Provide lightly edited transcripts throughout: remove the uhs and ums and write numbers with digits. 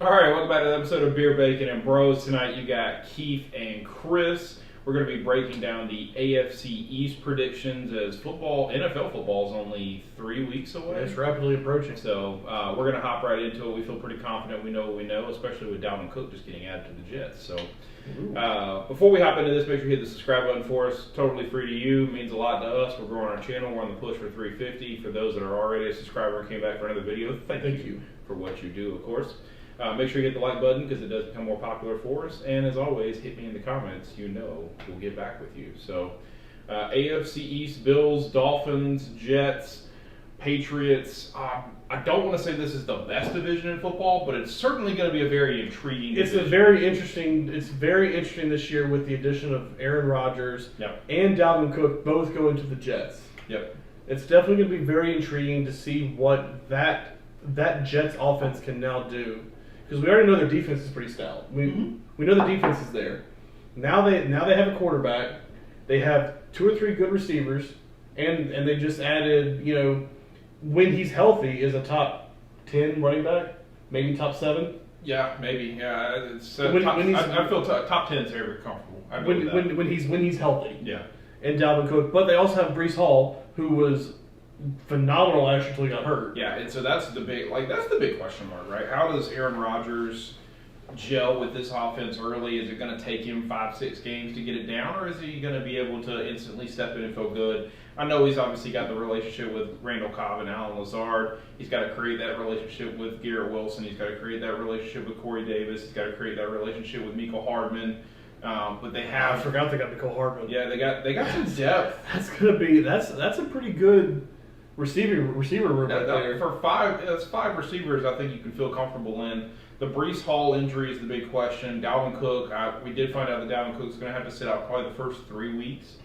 All right, welcome back to the episode of Beer, Bacon, and Bros. Tonight you got Keith and Chris. We're going to be breaking down the AFC East predictions as NFL football is only 3 weeks away. It's rapidly approaching. So we're going to hop right into it. We feel pretty confident we know what we know, especially with Dalvin Cook just getting added to the Jets. So before we hop into this, make sure you hit the subscribe button for us. Totally free to you. It means a lot to us. We're growing our channel. We're on the push for 350. For those that are already a subscriber and came back for another video, thank you for what you do, of course. Make sure you hit the like button because it does become more popular for us. And as always, hit me in the comments. You know we'll get back with you. So AFC East, Bills, Dolphins, Jets, Patriots. I don't want to say this is the best division in football, but it's certainly going to be a very intriguing division. It's very interesting this year with the addition of Aaron Rodgers and Dalvin Cook both going to the Jets. Yep. It's definitely going to be very intriguing to see what that Jets offense can now do. Because we already know their defense is pretty stout. We know the defense is there. Now they have a quarterback. They have 2 or 3 good receivers, and they just added, when he's healthy, is a top 10 running back, maybe top 7. Yeah, maybe. Yeah, it's I feel top 10 is very comfortable. When he's healthy. Yeah. And Dalvin Cook, but they also have Breece Hall, who was phenomenal last year until he got hurt. Yeah, and so that's the big question mark, right? How does Aaron Rodgers gel with this offense early? Is it going to take him 5-6 games to get it down, or is he going to be able to instantly step in and feel good? I know he's obviously got the relationship with Randall Cobb and Alan Lazard. He's got to create that relationship with Garrett Wilson. He's got to create that relationship with Corey Davis. He's got to create that relationship with Mecole Hardman. But they have. I forgot they got Mecole Hardman. Yeah, they got some depth. That's a pretty good receiver room right there. For 5 receivers, I think you can feel comfortable in. The Breece Hall injury is the big question. Dalvin Cook, we did find out that Dalvin Cook's going to have to sit out probably the first 3 weeks,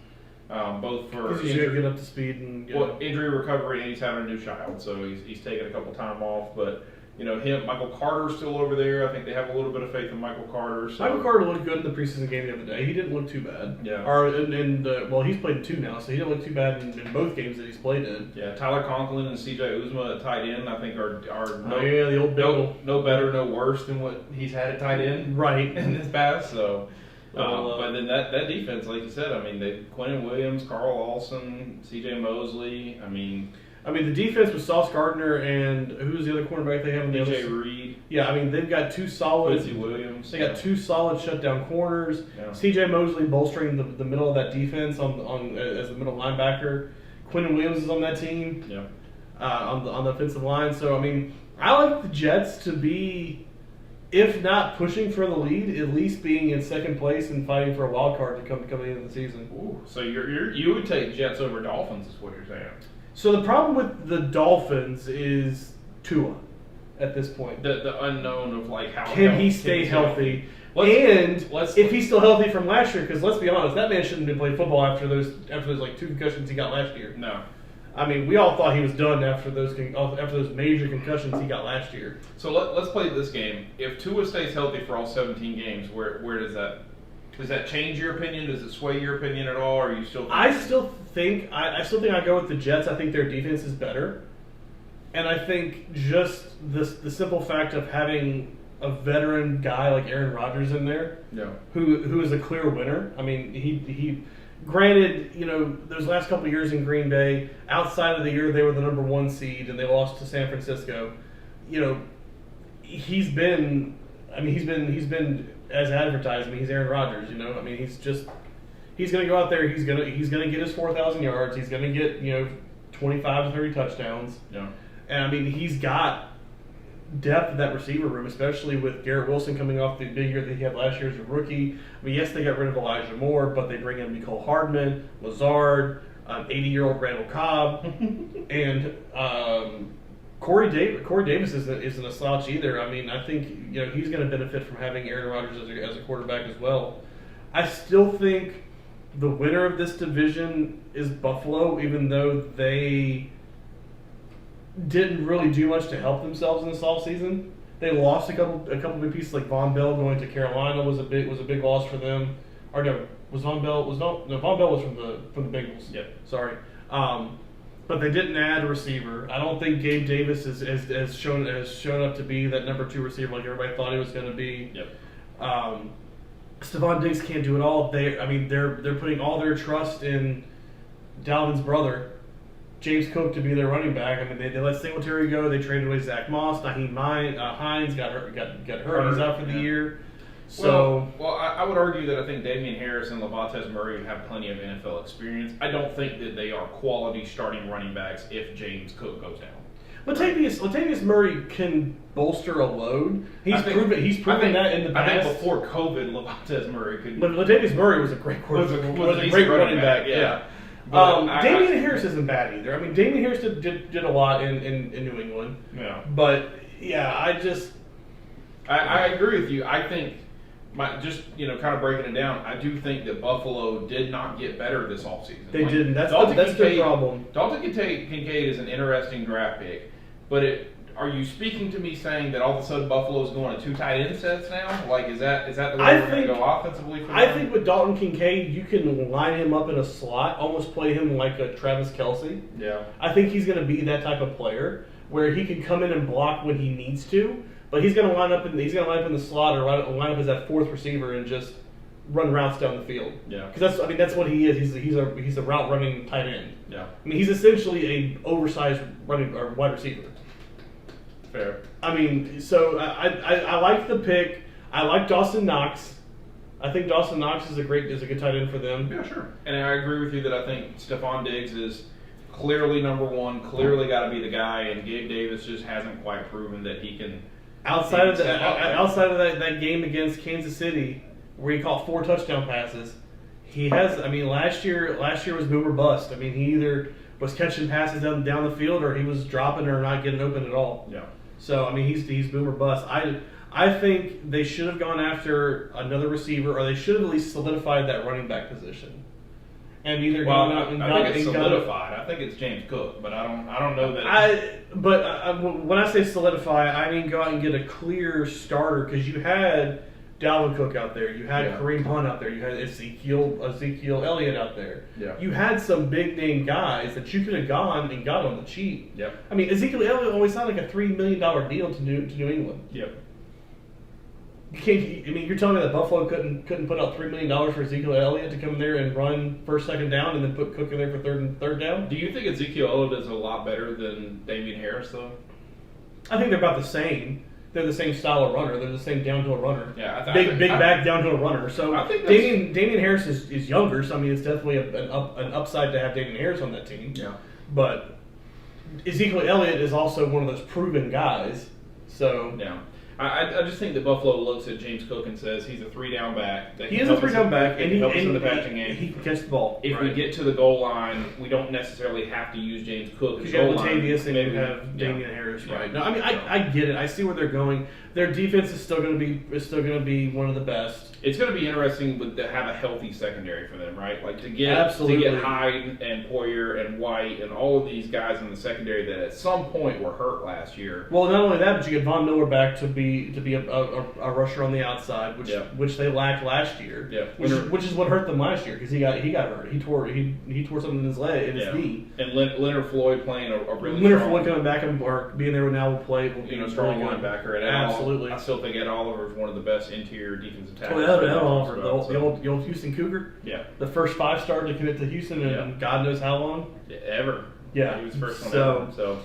both for he's going to get up to speed and injury recovery, and he's having a new child, so he's taking a couple time off. But Michael Carter's still over there. I think they have a little bit of faith in Michael Carter. So. Michael Carter looked good in the preseason game the other day. He didn't look too bad. Yeah. Well, he's played 2 now, so he didn't look too bad in both games that he's played in. Yeah, Tyler Conklin and C.J. Uzomah at tight end, I think are the old no better, no worse than what he's had at tight end in this past. So, but then that defense, like you said, they Quentin Williams, Carl Lawson, C.J. Mosley. The defense was Sauce Gardner and who's the other cornerback they have in the DJ Reed. Yeah, they've got 2 solid. Quincy Williams. They got 2 solid shutdown corners. Yeah. C.J. Mosley bolstering the middle of that defense on as the middle linebacker. Quentin Williams is on that team. Yeah. On the offensive line. So I like the Jets to be, if not pushing for the lead, at least being in second place and fighting for a wild card to come into the season. Ooh, so you would take Jets over Dolphins, is what you're saying? So the problem with the Dolphins is Tua at this point. The unknown of how can he stay healthy? If he's still healthy from last year, because let's be honest, that man shouldn't have been playing football after those 2 concussions he got last year. No. We all thought he was done after those major concussions he got last year. So let's play this game. If Tua stays healthy for all 17 games, where does that change your opinion? Does it sway your opinion at all, or are you still? I still think I go with the Jets. I think their defense is better, and I think just the simple fact of having a veteran guy like Aaron Rodgers in there, who is a clear winner. He granted, those last couple of years in Green Bay, outside of the year they were the number 1 seed and they lost to San Francisco. He's been as advertised. He's Aaron Rodgers. He's going to go out there. He's going to get his 4,000 yards. He's going to get 25 to 30 touchdowns. Yeah. And he's got depth in that receiver room, especially with Garrett Wilson coming off the big year that he had last year as a rookie. Yes, they got rid of Elijah Moore, but they bring in Mecole Hardman, Lazard, 80-year-old Randall Cobb, and Corey Davis isn't a slouch either. I think he's going to benefit from having Aaron Rodgers as a quarterback as well. I still think the winner of this division is Buffalo, even though they didn't really do much to help themselves in this offseason. They lost a couple big pieces, like Von Bell going to Carolina was a big loss for them. Or no, Von Bell was from the Bengals. Yeah. Sorry. But they didn't add a receiver. I don't think Gabe Davis has shown up to be that number 2 receiver like everybody thought he was going to be. Yep. Stephon Diggs can't do it all. They're putting all their trust in Dalvin's brother, James Cook, to be their running back. I mean, they let Singletary go. They traded away Zach Moss. Naheem Hines got hurt. He's out for the year. So, I would argue that I think Damian Harris and Lavatas Murray have plenty of NFL experience. I don't think that they are quality starting running backs if James Cook goes down. Latavius Murray can bolster a load. He's proven that in the past. I think before COVID, Lavatas Murray could. But Latavius Murray was a great great running back. Yeah. Damian Harris isn't bad either. I mean, Damian Harris did a lot in New England. Yeah. But yeah, I agree with you. I think. Kind of breaking it down, I do think that Buffalo did not get better this offseason. They didn't. That's their problem. Dalton Kincaid is an interesting draft pick, but are you speaking to me saying that all of a sudden Buffalo's going to 2 tight end sets now? Like, is that the way we're going to go offensively for them? I think with Dalton Kincaid, you can line him up in a slot, almost play him like a Travis Kelce. Yeah. I think he's going to be that type of player where he can come in and block when he needs to. But he's going to line up in the slot or line up as that 4th receiver and just run routes down the field. Yeah. Because that's what he is. He's a route running tight end. Yeah. I mean, he's essentially a oversized running or wide receiver. Fair. I mean, so I like the pick. I like Dawson Knox. I think Dawson Knox is a good tight end for them. Yeah, sure. And I agree with you that I think Stephon Diggs is clearly number 1. Clearly got to be the guy, and Gabe Davis just hasn't quite proven that he can. Outside of that game against Kansas City, where he caught 4 touchdown passes, he has. I mean, last year was boom or bust. I mean, he either was catching passes down the field, or he was dropping or not getting open at all. Yeah. So I mean, he's boom or bust. I think they should have gone after another receiver, or they should have at least solidified that running back position. And either I think it's solidified. I think it's James Cook, but I don't know that. When I say solidify, I mean go out and get a clear starter, because you had Dalvin Cook out there, you had Kareem Hunt out there, you had Ezekiel Elliott out there. Yeah. You had some big name guys that you could have gone and got on the cheap. Yep. I mean, Ezekiel Elliott only signed like a $3 million deal to New England. Yep. You're telling me that Buffalo couldn't put out $3 million for Ezekiel Elliott to come there and run first, second down, and then put Cook in there for third down? Do you think Ezekiel Elliott is a lot better than Damian Harris, though? I think they're about the same. They're the same style of runner. They're the same downhill runner. Yeah, big back downhill runner. So I think Damian Harris is younger. So I mean, it's definitely an upside to have Damian Harris on that team. Yeah. But Ezekiel Elliott is also one of those proven guys. So yeah. I just think that Buffalo looks at James Cook and says he's a 3-down back. He is a 3-down back, and he helps in the passing game. He can catch the ball. If we get to the goal line, we don't necessarily have to use James Cook. Because you have Latavius and you have Damian Harris, right? No, I mean I get it. I see where they're going. Their defense is still going to be one of the best. It's going to be interesting to have a healthy secondary for them, right? Like to get Hyde and Poyer and White and all of these guys in the secondary that at some point were hurt last year. Well, not only that, but you get Von Miller back to be a rusher on the outside, which they lacked last year. Yeah. Which is what hurt them last year, because he got hurt. He tore something in his leg, in his knee. And Leonard Floyd playing a really Leonard strong, Floyd coming back and being there now will play. Strong linebacker. And absolutely. I still think Ed Oliver is one of the best interior defensive tackles. Ed Oliver, the old Houston Cougar. Yeah. The first 5-star to commit to Houston in God knows how long. Ever. Yeah. He was the first one ever. So,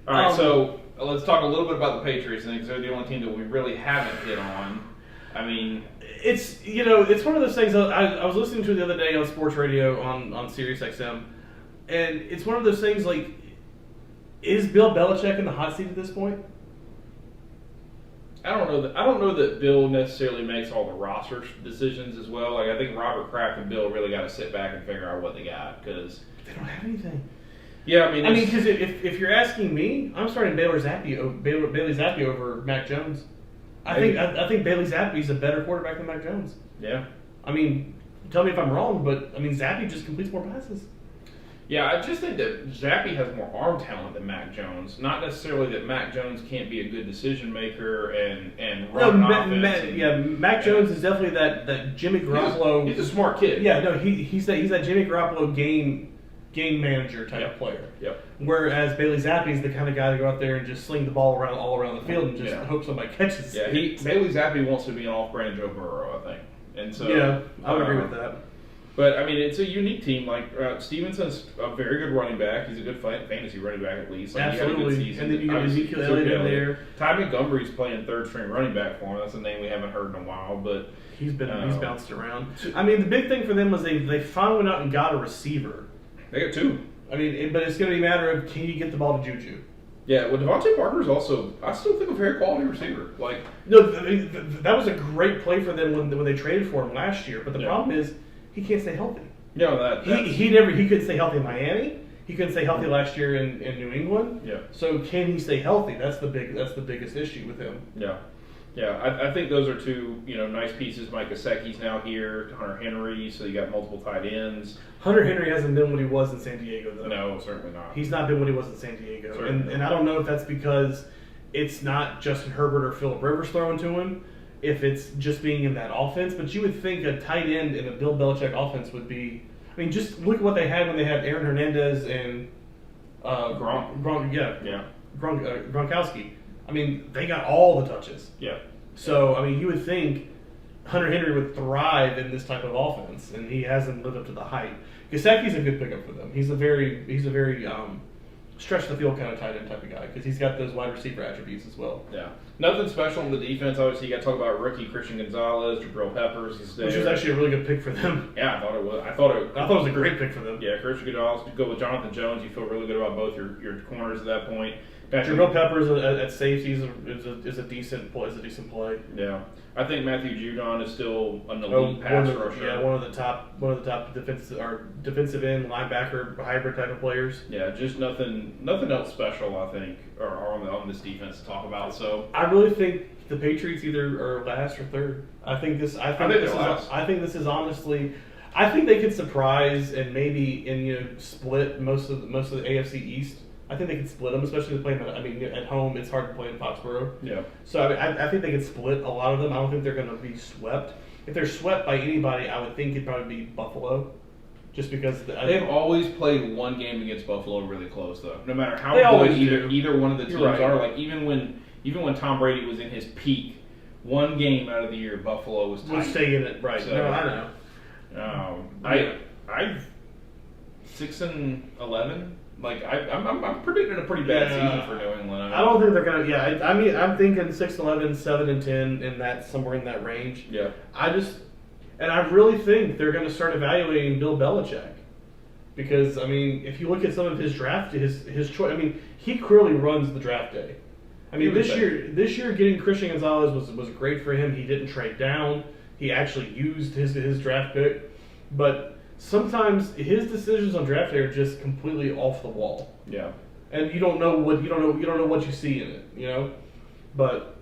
all right. So let's talk a little bit about the Patriots, because they're the only team that we really haven't hit on. I mean, it's one of those things. I was listening to the other day on sports radio on Sirius XM, and it's one of those things like, is Bill Belichick in the hot seat at this point? I don't know that Bill necessarily makes all the roster decisions as well. Like I think Robert Kraft and Bill really got to sit back and figure out what they got, because they don't have anything. Yeah, I mean, because if you're asking me, I'm starting Bailey Zappi over Mac Jones. I think Bailey Zappi is a better quarterback than Mac Jones. Yeah. I mean, tell me if I'm wrong, but I mean Zappi just completes more passes. Yeah, I just think that Zappi has more arm talent than Mac Jones. Not necessarily that Mac Jones can't be a good decision maker and run offense. Mac Jones is definitely that Jimmy Garoppolo. He's a smart kid. Yeah, no, he's that Jimmy Garoppolo game game manager type of player. Yep. Whereas Bailey Zappe's the kind of guy to go out there and just sling the ball around all around the field and just hope somebody catches it. Yeah, Bailey Zappe wants to be an off-brand Joe Burrow, I think. And so yeah, I would agree with that. But, I mean, it's a unique team. Like, Stevenson's a very good running back. He's a good fantasy running back, at least. Like, absolutely. He had a good season. And then you got Ezekiel Elliott in there. Ty Montgomery's playing third-string running back for him. That's a name we haven't heard in a while. But he's bounced around. I mean, the big thing for them was they finally went out and got a receiver. They got two. I mean, but it's going to be a matter of, can you get the ball to Juju? Yeah, well, Devontae Parker's also, I still think, a very quality receiver. Like, no, that was a great play for them when they traded for him last year. But the problem is, he can't stay healthy. No, he couldn't stay healthy in Miami. He couldn't stay healthy last year in New England. Yeah. So can he stay healthy? That's the biggest issue with him. Yeah. Yeah, I think those are two, nice pieces. Mike Gesicki's now here, Hunter Henry, so you got multiple tight ends. Hunter Henry hasn't been what he was in San Diego, though. No, certainly not. He's not been what he was in San Diego. And I don't know if that's because it's not Justin Herbert or Phillip Rivers throwing to him, if it's just being in that offense. But you would think a tight end in a Bill Belichick offense would be... I mean, just look at what they had when they had Aaron Hernandez and Gronkowski. I mean, they got all the touches. Yeah. So, I mean, you would think Hunter Henry would thrive in this type of offense, and he hasn't lived up to the hype. Gesicki's a good pickup for them. He's a very stretch the field kind of tight end type of guy because he's got those wide receiver attributes as well. Yeah. Nothing special in the defense. Obviously, you got to talk about rookie Christian Gonzalez, Jabril Peppers is there. Which was actually a really good pick for them. Yeah, I thought it was. I thought it was a great pick for them. Yeah, Christian Gonzalez. Go with Jonathan Jones. You feel really good about both your corners at that point. Jabril Peppers at safety is a decent play. Yeah, I think Matthew Judon is still an elite pass rusher. Yeah, one of the top defensive end linebacker hybrid type of players. Yeah, just nothing else special. I think are on this defense to talk about. So I really think the Patriots either are last or third. I think this is honestly. I think they could surprise and maybe split most of the AFC East. I think they could split them, especially playing. At home it's hard to play in Foxborough. Yeah. So I think they could split a lot of them. I don't think they're going to be swept. If they're swept by anybody, I would think it'd probably be Buffalo, just because they've always played one game against Buffalo really close, though. No matter how good either one of the teams are, like even when Tom Brady was in his peak, one game out of the year Buffalo was tight. We'll stay in it, right? So, no, I know. I 6-11. Like I'm predicting a pretty bad season for New England. I don't think they're gonna. Yeah, I'm thinking 6-11, 7-10, in that somewhere in that range. Yeah. I really think they're gonna start evaluating Bill Belichick, because if you look at some of his draft, his choice. He clearly runs the draft day. This year getting Christian Gonzalez was great for him. He didn't trade down. He actually used his draft pick, but. Sometimes his decisions on draft day are just completely off the wall. Yeah, and you don't know what you see in it, But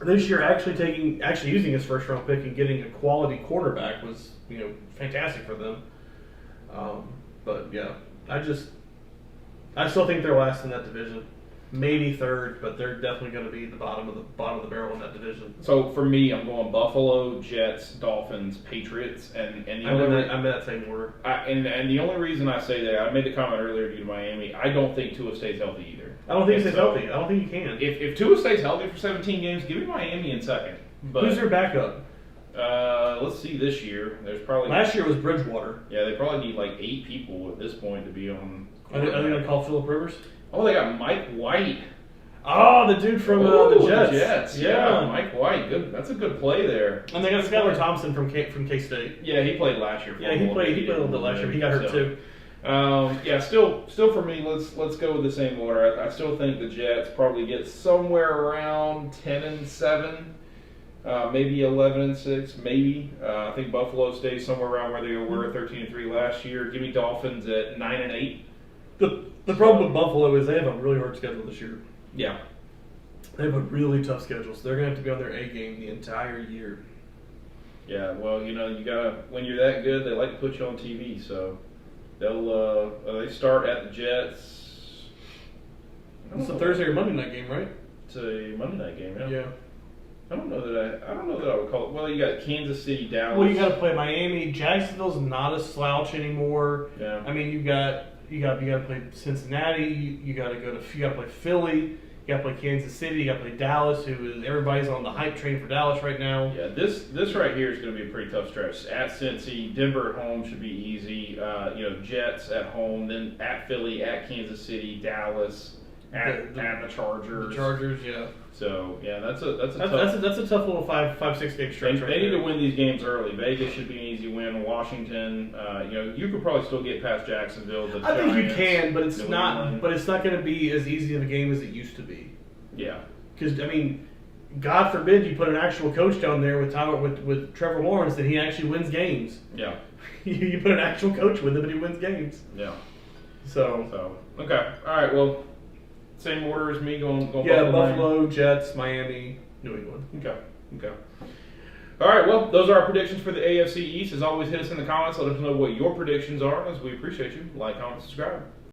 this year, actually using his first round pick and getting a quality quarterback was fantastic for them. But yeah, I still think they're last in that division. Maybe third, but they're definitely going to be the bottom of the barrel in that division. So for me, I'm going Buffalo, Jets, Dolphins, Patriots, and I'm in that same order. And the only reason I say that, I made the comment earlier due to Miami. I don't think Tua stays healthy either. I don't think he stays healthy. I don't think he can. If Tua stays healthy for 17 games, give me Miami in second. But, who's their backup? Let's see. This year, there's probably last year was Bridgewater. Yeah, they probably need like 8 people at this point to be on. Are they going to call Phillip Rivers? Oh, they got Mike White. Oh, the dude from the Jets. The Jets. Yeah, Mike White. Good. That's a good play there. And they got Skylar Thompson from K-State. Yeah, he played last year. Yeah, he played a little bit last year. But he got hurt too. Still for me, let's go with the same order. I still think the Jets probably get somewhere around 10-7, maybe 11-6, maybe. I think Buffalo stays somewhere around where they were 13-3 last year. Give me Dolphins at 9-8. The problem with Buffalo is they have a really hard schedule this year. Yeah. They have a really tough schedule, so they're going to have to be on their A game the entire year. Yeah, well, you gotta, when you're that good, they like to put you on TV, so they start at the Jets. It's a Thursday or Monday night game, right? It's a Monday night game, yeah. Yeah. I don't know know that I would call it. Well, you got Kansas City, Dallas. Well, you got to play Miami. Jacksonville's not a slouch anymore. Yeah. I mean, you got to play Cincinnati. You got to play Philly. You got to play Kansas City. You got to play Dallas, everybody's on the hype train for Dallas right now. Yeah, this right here is going to be a pretty tough stretch. At Cincy, Denver at home should be easy. Jets at home, then at Philly, at Kansas City, Dallas, at the Chargers. The Chargers, yeah. So yeah, that's a tough. That's a tough little 5-6 game stretch. They need to win these games early. Vegas should be an easy win. Washington, you could probably still get past Jacksonville. I think you can, but it's New not. England. But it's not going to be as easy of a game as it used to be. Yeah. Because I mean, God forbid you put an actual coach down there with Trevor Lawrence, and he actually wins games. Yeah. You put an actual coach with him, and he wins games. Yeah. So okay, all right. Well, same order as me going. Yeah, Buffalo, Jets, Miami, New England. Okay. All right. Well, those are our predictions for the AFC East. As always, hit us in the comments. Let us know what your predictions are, as we appreciate you. Like, comment, subscribe.